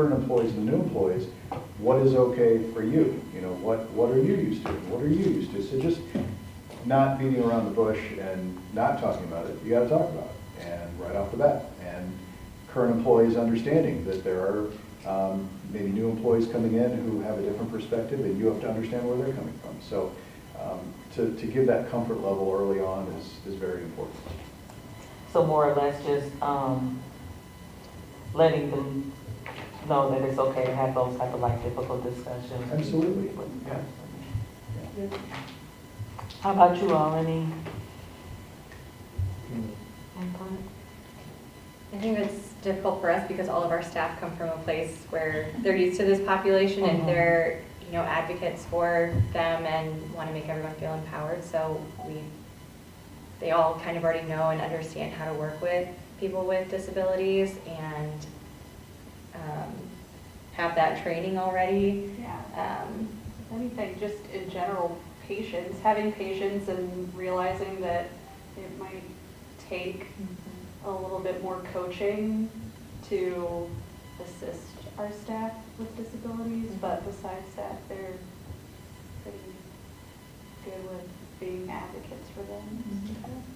current employees and the new employees, what is okay for you? You know, what are you used to? What are you used to? So just not beating around the bush and not talking about it. You got to talk about it, and right off the bat. And current employees understanding that there are maybe new employees coming in who have a different perspective, and you have to understand where they're coming from. So to give that comfort level early on is very important. So more or less just letting them know that it's okay to have those type of like difficult discussions. Absolutely. Yeah. Yeah. How about you all? Any input? I think it's difficult for us because all of our staff come from a place where they're used to this population and they're, you know, advocates for them and want to make everyone feel empowered. So they all kind of already know and understand how to work with people with disabilities and have that training already. Yeah. Anything just in general, patience, having patience and realizing that it might take a little bit more coaching to assist our staff with disabilities, but besides that, they're pretty good with being advocates for them.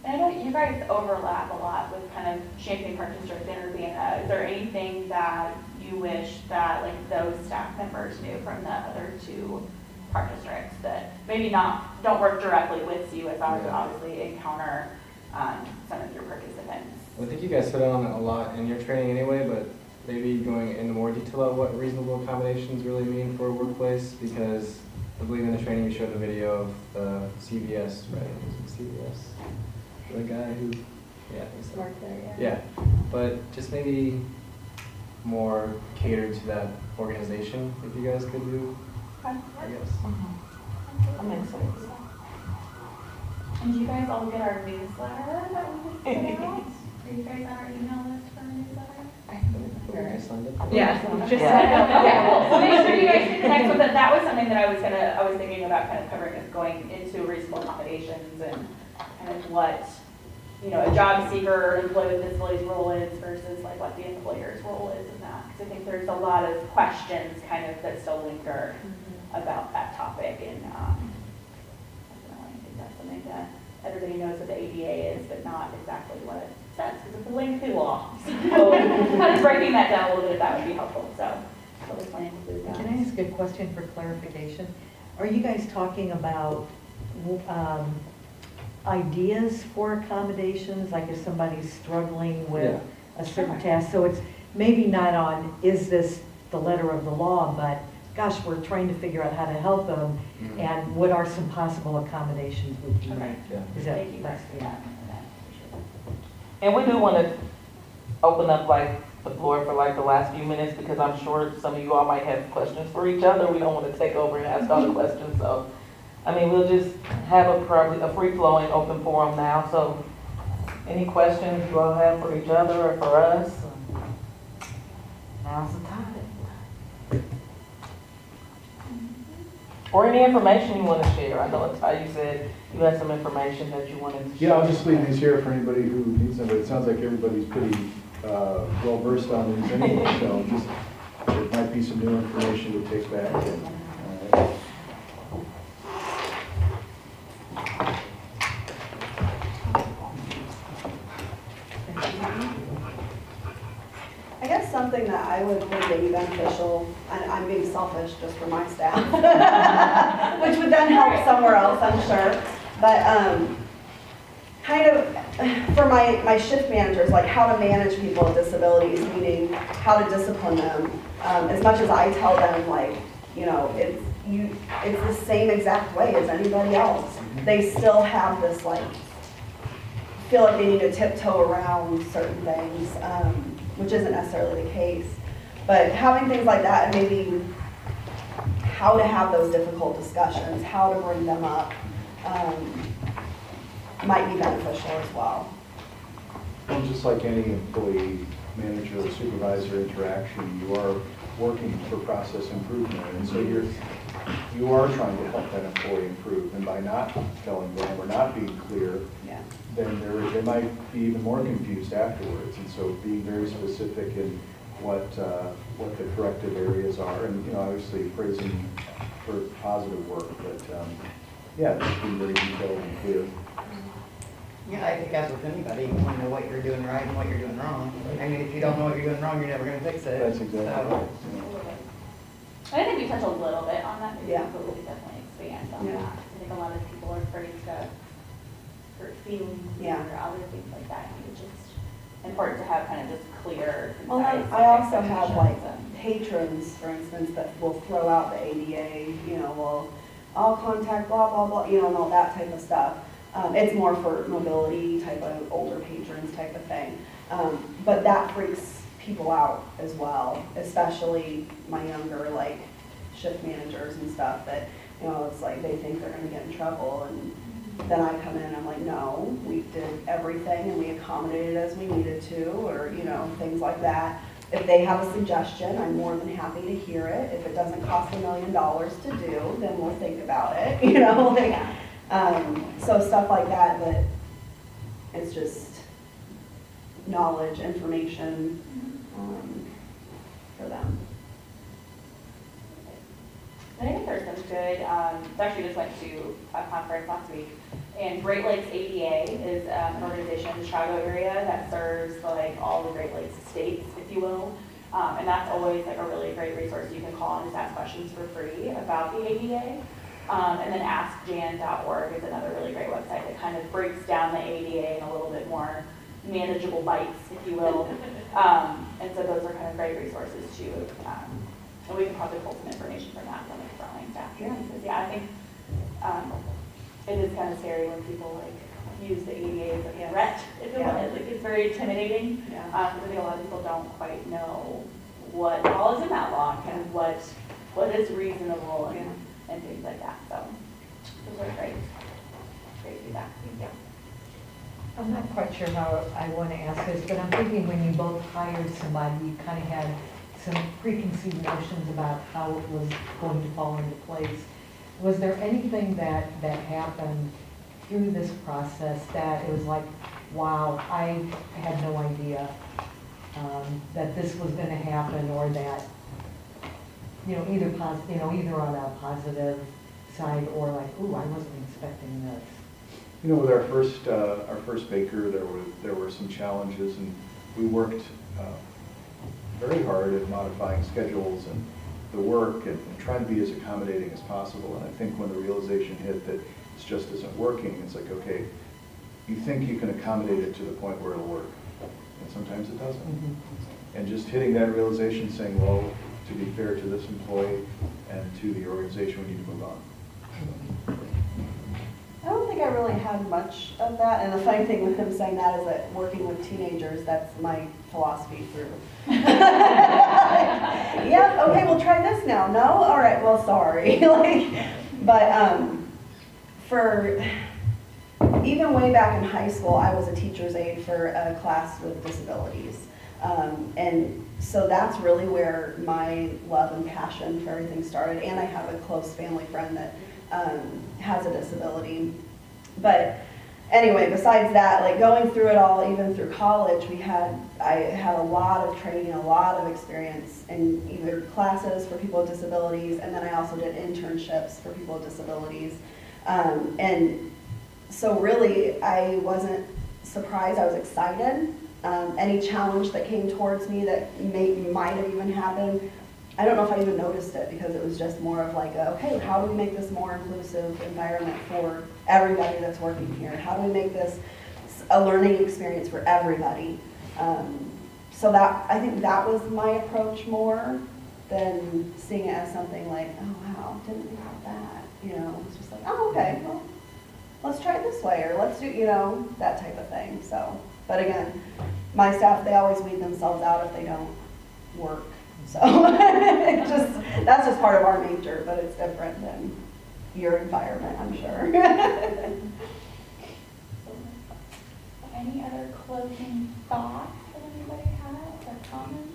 And I know you guys overlap a lot with kind of Champaign Park District and Urbana. Is there anything that you wish that like those staff members knew from the other two park districts that maybe don't work directly with CUSRs, but obviously encounter some of your participants? I think you guys hit on it a lot in your training anyway, but maybe going into more detail about what reasonable accommodations really mean for a workplace, because I believe in the training we showed a video of the CVS, right? CVS, the guy who, yeah, I think so. Work there, Yeah, but just maybe more catered to that organization, if you guys could do, I guess. That makes sense. And do you guys all get our newsletter that we send out? Are you guys on our email list for our newsletter? I signed up. Yeah. Just okay, cool. So make sure you guys can connect with it. That was something that I was thinking about kind of covering, is going into reasonable accommodations and kind of what, you know, a job seeker or employee with disabilities role is versus like what the employer's role is in that. Because I think there's a lot of questions kind of that still linger about that topic, and definitely I think that's something that everybody knows what the ADA is, but not exactly what it says, because it's a lengthy law. So kind of breaking that down a little bit, that would be helpful. So we're planning to do that. Can I ask a question for clarification? Are you guys talking about ideas for accommodations, like if somebody's struggling with a certain task? So it's maybe not on, is this the letter of the law, but gosh, we're trying to figure out how to help them, and what are some possible accommodations we can make? Yeah. Is that, Thank you guys for that. And we do want to open up like the floor for like the last few minutes, because I'm sure some of you all might have questions for each other. We don't want to take over and ask all the questions. So, I mean, we'll just have a free-flowing open forum now. So any questions you all have for each other or for us? Now's the time. Or any information you want to share. I know you said you had some information that you wanted to share. Yeah, I'll just leave these here for anybody who needs them, but it sounds like everybody's pretty well versed on these anyway, so just, there might be some new information to take back. I guess something that I would think would be beneficial, and I'm being selfish just for my staff, which would then help somewhere else, I'm sure. But kind of for my shift managers, like how to manage people with disabilities, meaning how to discipline them. As much as I tell them, like, you know, it's the same exact way as anybody else. They still have this, like, feel like they need to tiptoe around certain things. Which isn't necessarily the case. But having things like that, and maybe how to have those difficult discussions, how to bring them up, might be beneficial as well. Well, just like any employee, manager, or supervisor interaction, you are working for process improvement, and so you are trying to help that employee improve, and by not telling them or not being clear, then they might be even more confused afterwards. And so being very specific in what the corrective areas are, and, you know, obviously praising for positive work, but, yeah, just being very detailed and clear. Yeah, I think as with anybody, you want to know what you're doing right and what you're doing wrong. I mean, if you don't know what you're doing wrong, you're never going to fix it. That's exactly So- right. I think we touched a little bit on that, maybe Yeah. we could definitely expand on Yeah. that. I think a lot of people are afraid to hurt feelings Yeah. or other things like that. I think it's just important to have kind of just clear, Well, concise I also have like expectations and- patrons, for instance, that will throw out the ADA, you know, well, I'll contact blah, blah, blah, you know, and all that type of stuff. It's more for mobility type of older patrons type of thing. But that freaks people out as well, especially my younger, like, shift managers and stuff that, you know, it's like they think they're gonna get in trouble, and then I come in and I'm like, no, we did everything and we accommodated as we needed to, or, you know, things like that. If they have a suggestion, I'm more than happy to hear it. If it doesn't cost $1 million to do, then we'll think about it, you know, like, so stuff like that, but it's just knowledge, information, for them. I think there's some good, actually just went to a conference last week, and Great Lakes ADA is an organization in the Chicago area that serves like all the Great Lakes states, if you will. And that's always like a really great resource. You can call and just ask questions for free about the ADA. And then AskJan.org is another really great website that kind of breaks down the ADA in a little bit more manageable bites, if you will. And so those are kind of great resources too. And we can probably pull some information from that from the frontline staff. Yeah. Because yeah, I think it is kind of scary when people like use the ADA as a threat. If you Yeah. will. Like, it's very intimidating. Yeah. I think a lot of people don't quite know what all is in that law and what is reasonable and things like that. So those are great feedback. Thank you. I'm not quite sure how I want to ask this, but I'm thinking when you both hired somebody, you kind of had some preconceived notions about how it was going to fall into place. Was there anything that happened through this process that it was like, wow, I had no idea that this was going to happen, or that, you know, either on a positive side or like, ooh, I wasn't expecting this. You know, with our first baker, there were some challenges, and we worked very hard at modifying schedules and the work and trying to be as accommodating as possible. And I think when the realization hit that this just isn't working, it's like, okay, you think you can accommodate it to the point where it'll work, and sometimes it doesn't. Mm-hmm. And just hitting that realization, saying, well, to be fair to this employee and to the organization, we need to move on. I don't think I really had much of that, and the funny thing with him saying that is that working with teenagers, that's my philosophy through. Yep, okay, we'll try this now. No? All right, well, sorry. But for, even way back in high school, I was a teacher's aide for a class with disabilities. And so that's really where my love and passion for everything started, and I have a close family friend that has a disability. But anyway, besides that, like going through it all, even through college, I had a lot of training, a lot of experience in either classes for people with disabilities, and then I also did internships for people with disabilities. And so really, I wasn't surprised, I was excited. Any challenge that came towards me that might have even happened, I don't know if I even noticed it, because it was just more of like, okay, how do we make this more inclusive environment for everybody that's working here? How do we make this a learning experience for everybody? So that, I think that was my approach more than seeing it as something like, oh wow, didn't think about that. You know, it's just like, oh okay, well, let's try it this way, or let's do, you know, that type of thing. So, but again, my staff, they always weed themselves out if they don't work. So that's just part of our nature, but it's different than your environment, I'm sure. Any other closing thoughts that anybody has or comments?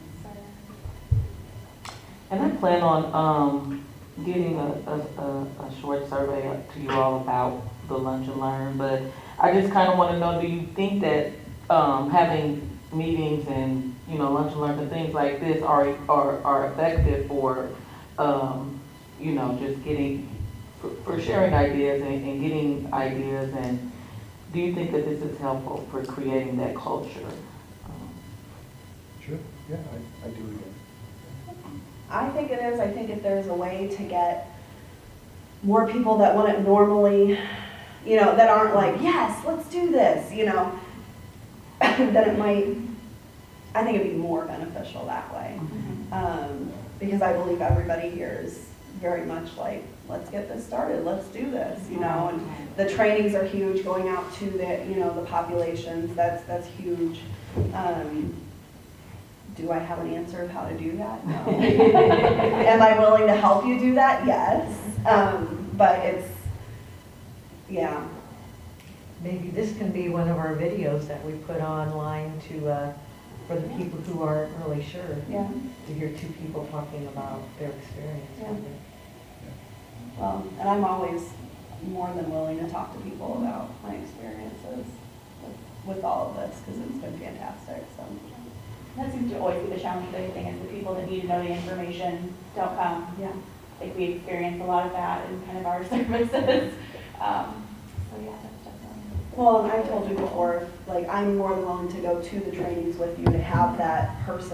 And I plan on getting a short survey up to you all about the Lunch and Learn, but I just kind of want to know, do you think that having meetings and, you know, lunch and learns and things like this are effective for, you know, just getting, for sharing ideas and getting ideas, and do you think that this is helpful for creating that culture? Sure, yeah, I do again. I think it is. I think if there's a way to get more people that wouldn't normally, you know, that aren't like, yes, let's do this, you know, then it might, I think it'd be more beneficial that way. Because I believe everybody here is very much like, let's get this started, let's do this, you know, and the trainings are huge, going out to the, you know, the populations, that's huge. Do I have an answer of how to do that? No. Am I willing to help you do that? Yes. But it's, yeah. Maybe this can be one of our videos that we put online to, for the people who aren't really sure. Yeah. To hear two people talking about their experience Yeah. with it. Well, and I'm always more than willing to talk to people about my experiences with all of this, because it's been fantastic, so. That seems to always be the challenge, the thing is the people that need to know the information don't come. Yeah. Like we experience a lot of that in kind of our services. So yeah, that's definitely. Well, and I told you before, like, I'm more than willing to go to the trainings with you to have that person